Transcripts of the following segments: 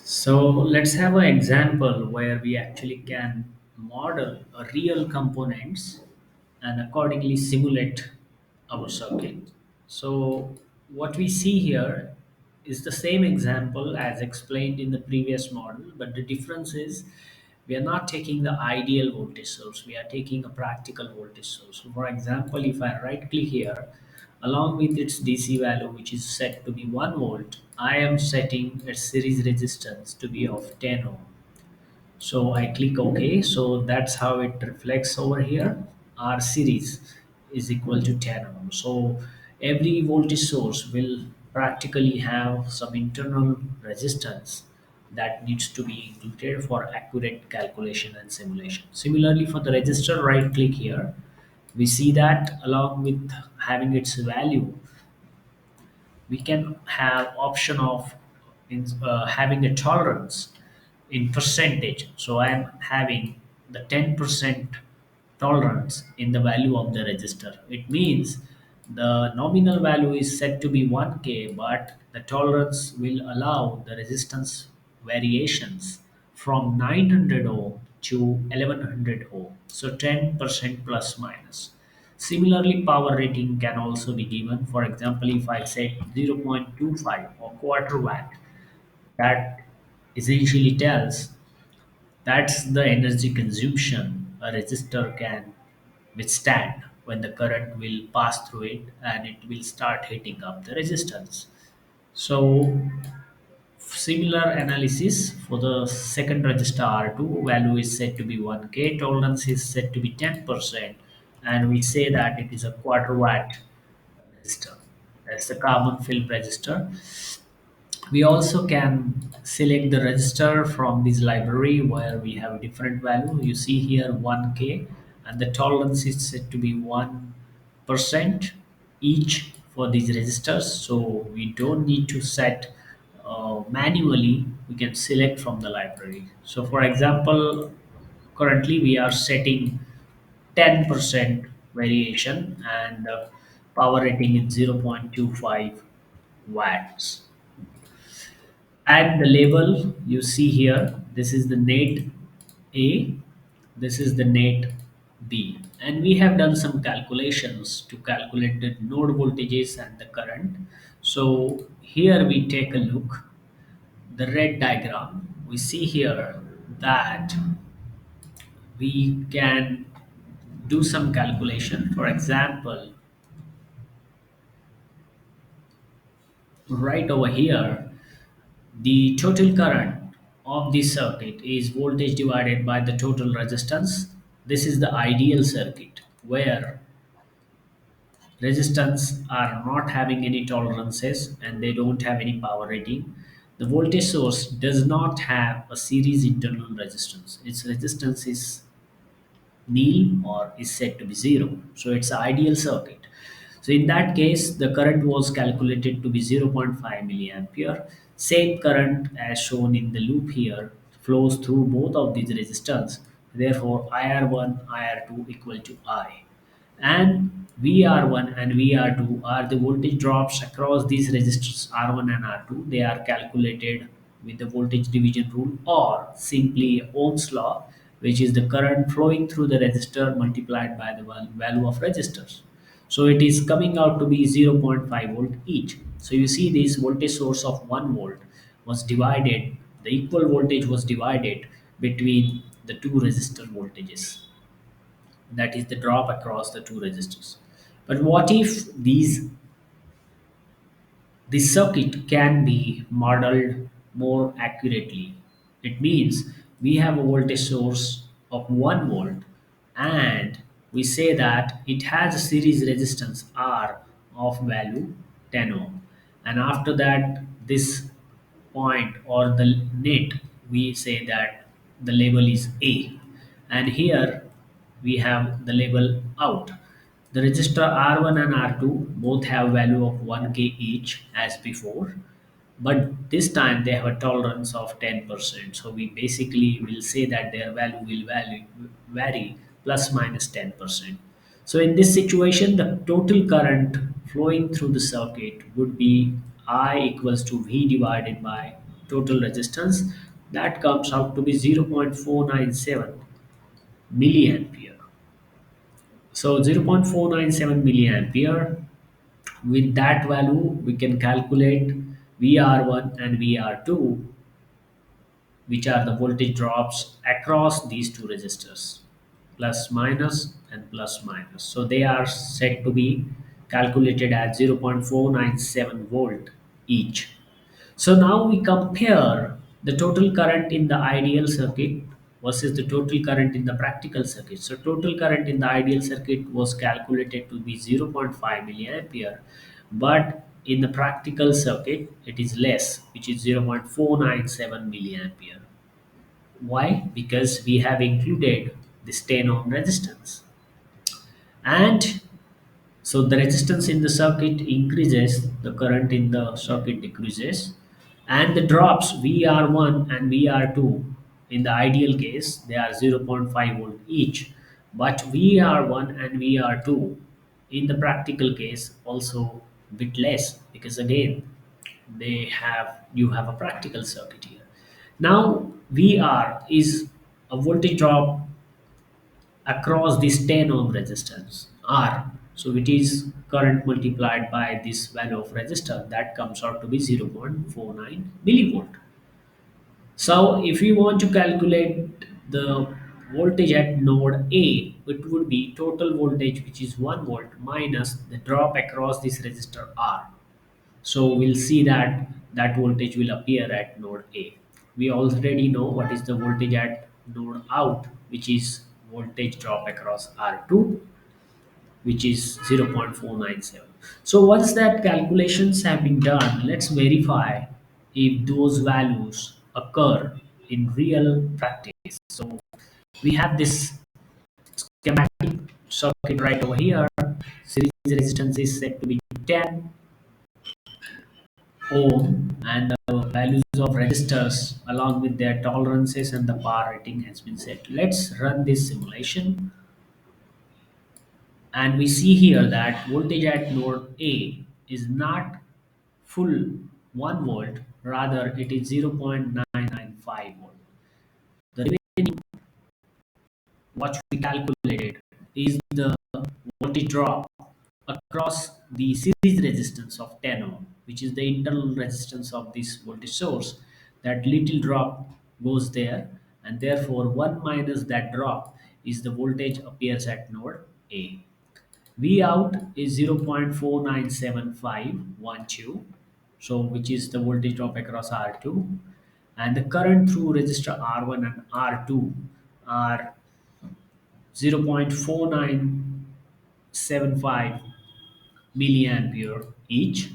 So let's have an example where we actually can model a real components and accordingly simulate our circuit. So what we see here is the same example as explained in the previous model, but the difference is we are not taking the ideal voltage source, we are taking a practical voltage source. So for example, if I right click here, along with its DC value which is set to be 1 volt, I am setting its series resistance to be of 10 ohm. So I click OK. So that's how it reflects over here. R series is equal to 10 ohm. So every voltage source will practically have some internal resistance that needs to be included for accurate calculation and simulation. Similarly, for the resistor, right click here. We see that along with having its value, we can have option of having a tolerance in percentage. So I am having the 10% tolerance in the value of the register. It means the nominal value is set to be 1k, but the tolerance will allow the resistance variations from 900 ohm to 1100 ohm. So 10% plus minus. Similarly, power rating can also be given. For example, if I set 0.25 or quarter watt, that essentially tells that's the energy consumption a resistor can withstand when the current will pass through it and it will start heating up the resistance. So similar analysis for the second register R2, value is set to be 1k, tolerance is set to be 10%, and we say that it is a quarter watt resistor. That's the carbon film resistor. We also can select the register from this library where we have different value. You see here 1k, and the tolerance is set to be 1% each for these registers. So we don't need to set manually, we can select from the library. So for example, currently we are setting 10% variation, and power rating is 0.25 watts. At the label you see here, this is the net A, this is the net B, and we have done some calculations to calculate the node voltages and the current. So here we take a look, the red diagram, we see here that we can do some calculation. For example, right over here, the total current of this circuit is voltage divided by the total resistance. This is the ideal circuit where resistance are not having any tolerances and they don't have any power rating. The voltage source does not have a series internal resistance. Its resistance is nil or is set to be zero. So it's an ideal circuit. So in that case, the current was calculated to be zero point 0.5 milliampere. Same current as shown in the loop here flows through both of these resistors. Therefore, IR1, IR2 equal to I. And VR1 and VR2 are the voltage drops across these resistors R1 and R2. They are calculated with the voltage division rule or simply Ohm's law, which is the current flowing through the resistor multiplied by the value of resistors. So it is coming out to be zero point 0.5 volt each. So you see this voltage source of 1 volt was divided, the equal voltage was divided between the two resistor voltages, that is the drop across the two resistors. But what if this circuit can be modeled more accurately? It means we have a voltage source of 1 volt and we say that it has a series resistance R of value 10 ohm. And after that, this point or the net, we say that the label is A. And here we have the label out. The resistor R1 and R2 both have value of 1k each as before, but this time they have a tolerance of 10%. So we basically will say that their value will vary plus minus 10%. So in this situation, the total current flowing through the circuit would be I equals to V divided by total resistance, that comes out to be 0.497 milliampere. So 0.497 milliampere, with that value we can calculate VR1 and VR2, which are the voltage drops across these two resistors, plus minus and plus minus. So they are said to be calculated at 0.497 volt each. So now we compare the total current in the ideal circuit versus the total current in the practical circuit. So total current in the ideal circuit was calculated to be zero point 0.5 milliampere, but in the practical circuit it is less, which is 0.497 milliampere. Why? Because we have included this 10 ohm resistance. And so the resistance in the circuit increases, the current in the circuit decreases, and the drops VR1 and VR2 in the ideal case they are zero point 0.5 volt each, but VR1 and VR2 in the practical case also bit less, because again you have a practical circuit here. Now VR is a voltage drop across this 10 ohm resistance R. So it is current multiplied by this value of resistor, that comes out to be 0.49 millivolt. So if we want to calculate the voltage at node A, it would be total voltage, which is 1 volt, minus the drop across this resistor R. So we'll see that that voltage will appear at node A. We already know what is the voltage at node out, which is voltage drop across R2, which is 0.497. So once that calculations have been done, let's verify if those values occur in real practice. So we have this schematic circuit right over here. Series resistance is set to be 10 ohm, and the values of resistors along with their tolerances and the power rating has been set. Let's run this simulation, and we see here that voltage at node A is not full 1 volt, rather it is 0.995 volt. The remaining, what we calculated, is the voltage drop across the series resistance of 10 ohm, which is the internal resistance of this voltage source. That little drop goes there, and therefore 1 minus that drop is the voltage appears at node A. V out is 0.49751, so which is the voltage drop across R2, and the current through resistor R1 and R2 are 0.4975 milliampere each,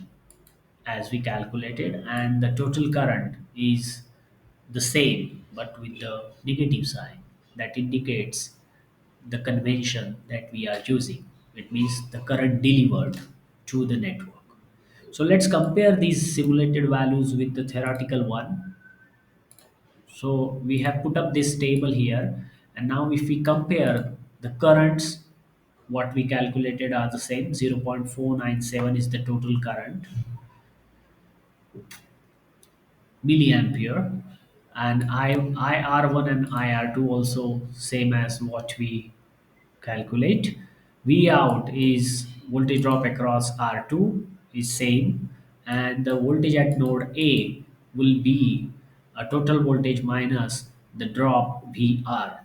as we calculated, and the total current is the same but with the negative sign, that indicates the convention that we are using. It means the current delivered to the network. So let's compare these simulated values with the theoretical one. So we have put up this table here, and now if we compare the currents, what we calculated are the same. 0.497 is the total current milliampere, and IR1 and IR2 also same as what we calculate. V out is voltage drop across R2 is same, and the voltage at node A will be a total voltage minus the drop VR,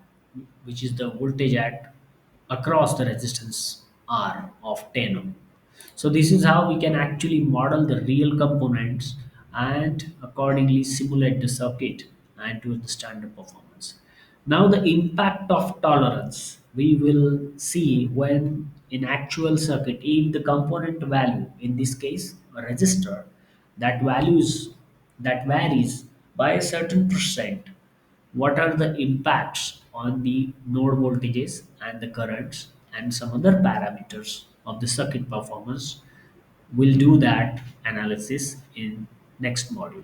which is the voltage at across the resistance R of 10 ohm. So this is how we can actually model the real components and accordingly simulate the circuit and to understand the performance. Now the impact of tolerance we will see when in actual circuit, if the component value, in this case a resistor, that varies by a certain percent, what are the impacts on the node voltages and the currents and some other parameters of the circuit performance. We'll do that analysis in next module.